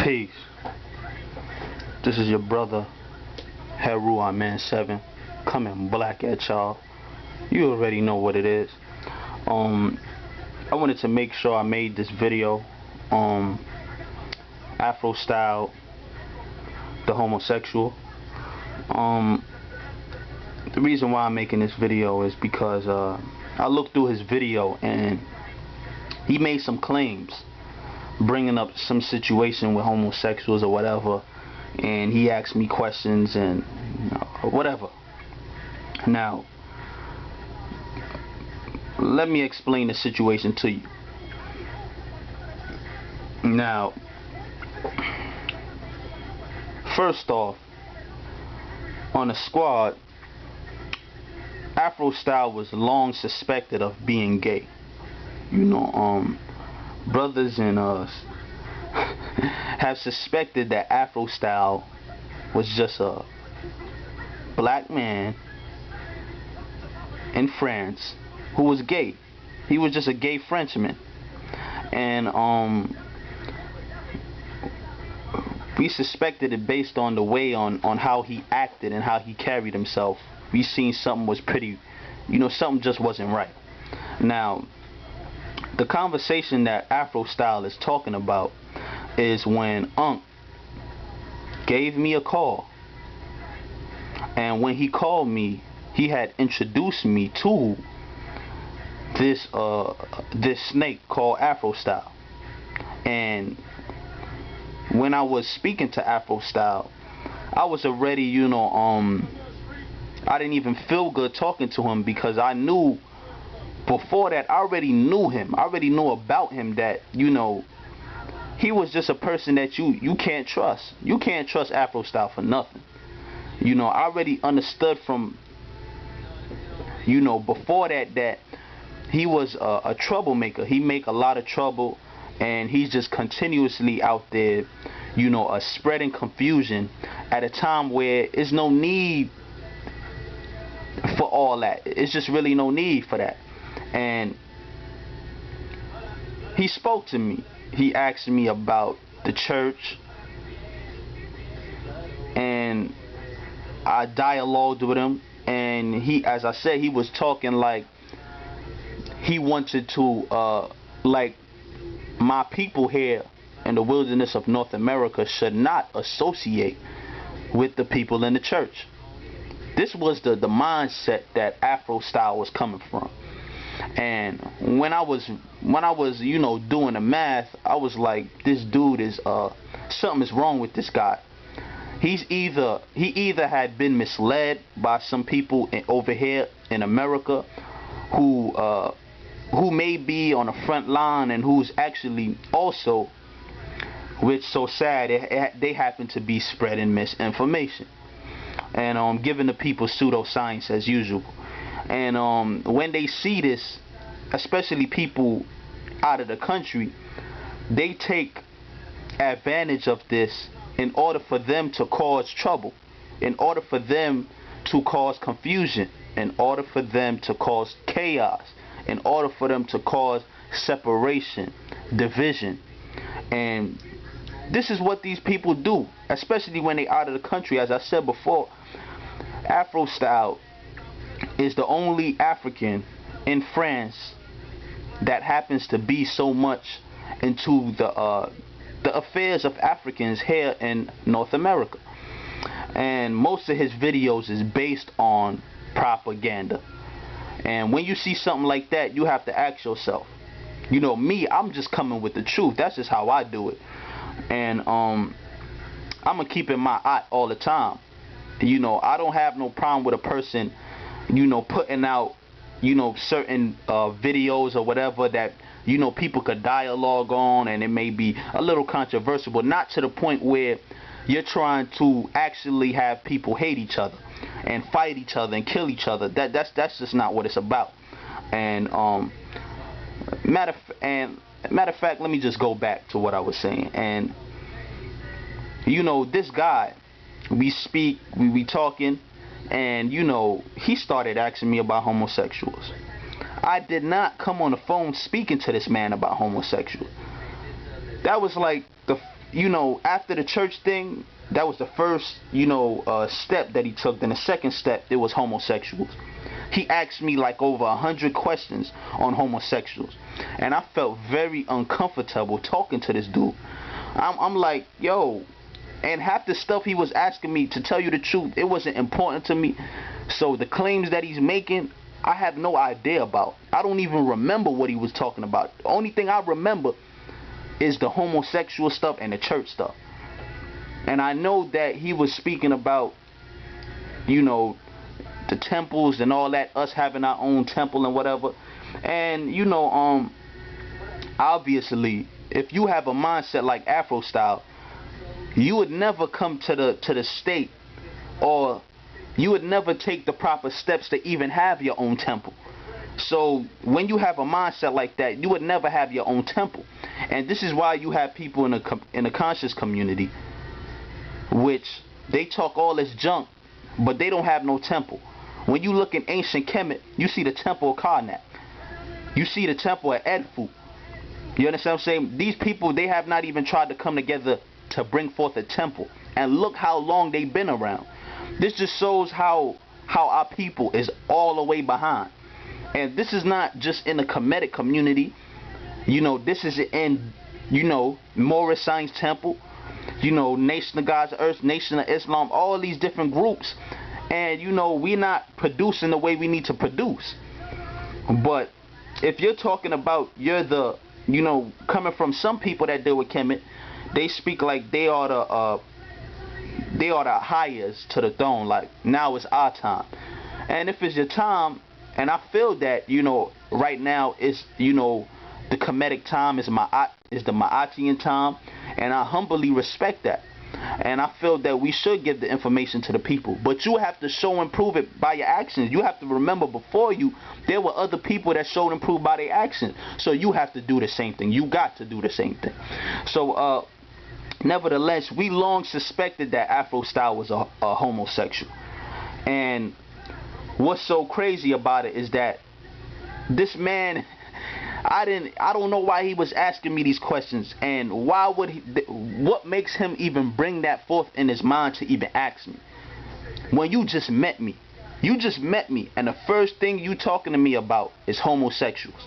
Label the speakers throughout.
Speaker 1: Peace. This is your brother, Heru Man 7, coming black at y'all. You already know what it is. I wanted to make sure I made this video Afro Style, the homosexual. The reason why I'm making this video is because I looked through his video and he made some claims bringing up some situation with homosexuals or whatever, and he asked me questions and whatever. Now, let me explain the situation to you. Now, first off, on the squad, Afro Style was long suspected of being gay. You know, brothers and us have suspected that Afro Style was just a black man in France who was gay. He was just a gay Frenchman. And we suspected it based on the way on how he acted and how he carried himself. We seen something was pretty, something just wasn't right. Now, the conversation that Afro Style is talking about is when Unc gave me a call. And when he called me, he had introduced me to this snake called Afro Style. And when I was speaking to Afro Style, I was already, I didn't even feel good talking to him, because I knew before that, I already knew him. I already knew about him that, he was just a person that you can't trust. You can't trust Afro Style for nothing. I already understood from, before that he was a troublemaker. He make a lot of trouble, and he's just continuously out there, spreading confusion at a time where there's no need for all that. It's just really no need for that. And he spoke to me. He asked me about the church, and I dialogued with him. And he, as I said, he was talking like he wanted to, like, my people here in the wilderness of North America should not associate with the people in the church. This was the mindset that Afro Style was coming from. And when I was doing the math, I was like, this dude is something is wrong with this guy. He either had been misled by some people over here in America who may be on the front line, and who's actually also, which so sad, they happen to be spreading misinformation and giving the people pseudoscience as usual. And when they see this, especially people out of the country, they take advantage of this in order for them to cause trouble, in order for them to cause confusion, in order for them to cause chaos, in order for them to cause separation, division. And this is what these people do, especially when they out of the country. As I said before, Afro Style is the only African in France that happens to be so much into the affairs of Africans here in North America. And most of his videos is based on propaganda. And when you see something like that, you have to ask yourself, me, I'm just coming with the truth. That's just how I do it. And I'm gonna keep in my eye all the time. I don't have no problem with a person, putting out, certain videos or whatever that, people could dialogue on, and it may be a little controversial, but not to the point where you're trying to actually have people hate each other and fight each other and kill each other. That's just not what it's about. And matter of fact, let me just go back to what I was saying. And this guy, we talking, and he started asking me about homosexuals. I did not come on the phone speaking to this man about homosexuals. That was like you know, after the church thing, that was the first, you know, step that he took. Then the second step, it was homosexuals. He asked me like over 100 questions on homosexuals, and I felt very uncomfortable talking to this dude. I'm like, yo, and half the stuff he was asking me, to tell you the truth, it wasn't important to me. So the claims that he's making, I have no idea about. I don't even remember what he was talking about. The only thing I remember is the homosexual stuff and the church stuff. And I know that he was speaking about, you know, the temples and all that, us having our own temple and whatever. And, you know, obviously, if you have a mindset like Afro Style, you would never come to the state, or you would never take the proper steps to even have your own temple. So when you have a mindset like that, you would never have your own temple. And this is why you have people in the conscious community, which they talk all this junk, but they don't have no temple. When you look in ancient Kemet, you see the temple of Karnak. You see the temple of Edfu. You understand what I'm saying? These people, they have not even tried to come together to bring forth a temple. And look how long they've been around. This just shows how our people is all the way behind. And this is not just in the Kemetic community. You know, this is in, you know, Moorish Science Temple, you know, Nation of God's Earth, Nation of Islam, all these different groups. And, you know, we're not producing the way we need to produce. But if you're talking about, you're the, you know, coming from some people that deal with Kemet, they speak like they are the hires to the throne, like now it's our time. And if it's your time, and I feel that, you know, right now is, you know, the Kemetic time is the Ma'atian time, and I humbly respect that. And I feel that we should give the information to the people. But you have to show and prove it by your actions. You have to remember, before you, there were other people that showed and proved by their actions. So you have to do the same thing. You got to do the same thing. So, nevertheless, we long suspected that Afro Style was a homosexual. And what's so crazy about it is that this man, I don't know why he was asking me these questions, and why would he, what makes him even bring that forth in his mind to even ask me? When you just met me, and the first thing you talking to me about is homosexuals.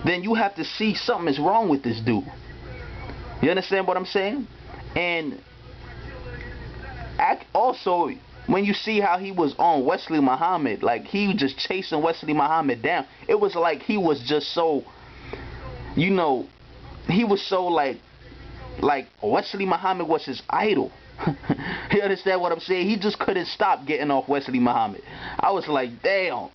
Speaker 1: Then you have to see something is wrong with this dude. You understand what I'm saying? And also, when you see how he was on Wesley Muhammad, like he was just chasing Wesley Muhammad down. It was like he was just so, you know, he was so like Wesley Muhammad was his idol. You understand what I'm saying? He just couldn't stop getting off Wesley Muhammad. I was like, damn,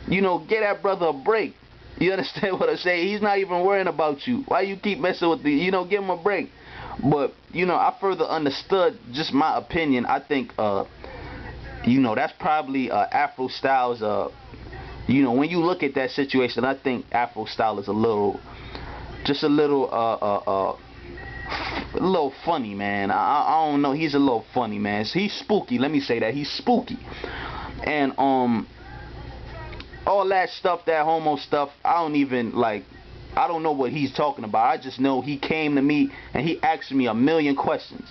Speaker 1: you know, get that brother a break. You understand what I'm saying? He's not even worrying about you. Why you keep messing with the, you know, give him a break. But, you know, I further understood, just my opinion, I think, you know, that's probably Afro Styles, you know, when you look at that situation, I think Afro Style is a little funny, man. I don't know, he's a little funny, man. He's spooky, let me say that, he's spooky. And, all that stuff, that homo stuff, I don't know what he's talking about. I just know he came to me and he asked me a million questions.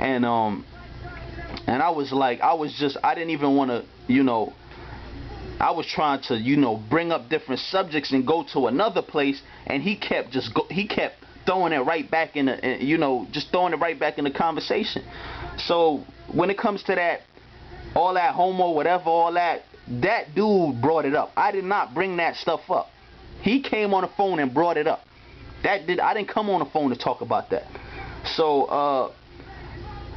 Speaker 1: And I was like, I didn't even want to, you know, I was trying to, you know, bring up different subjects and go to another place, and he kept throwing it right back in the, you know, just throwing it right back in the conversation. So when it comes to that, all that homo, whatever, all that dude brought it up. I did not bring that stuff up. He came on the phone and brought it up. I didn't come on the phone to talk about that. So,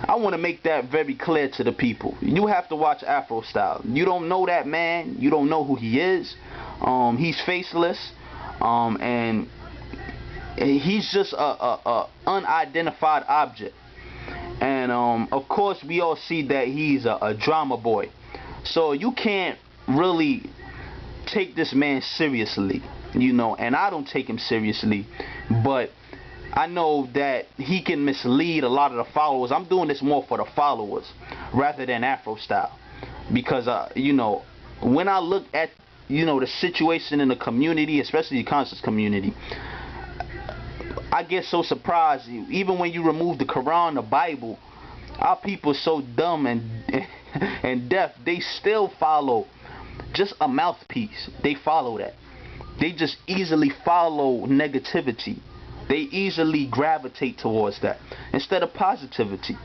Speaker 1: I want to make that very clear to the people. You have to watch Afro Style. You don't know that man. You don't know who he is. He's faceless. And he's just a unidentified object. And, of course, we all see that he's a drama boy. So you can't really take this man seriously, you know, and I don't take him seriously, but I know that he can mislead a lot of the followers. I'm doing this more for the followers rather than Afro Style, because you know, when I look at, you know, the situation in the community, especially the conscious community, I get so surprised. Even when you remove the Quran, the Bible, our people so dumb and deaf. They still follow just a mouthpiece. They follow that. They just easily follow negativity. They easily gravitate towards that instead of positivity.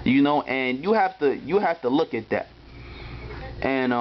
Speaker 1: You know, and you have to look at that. And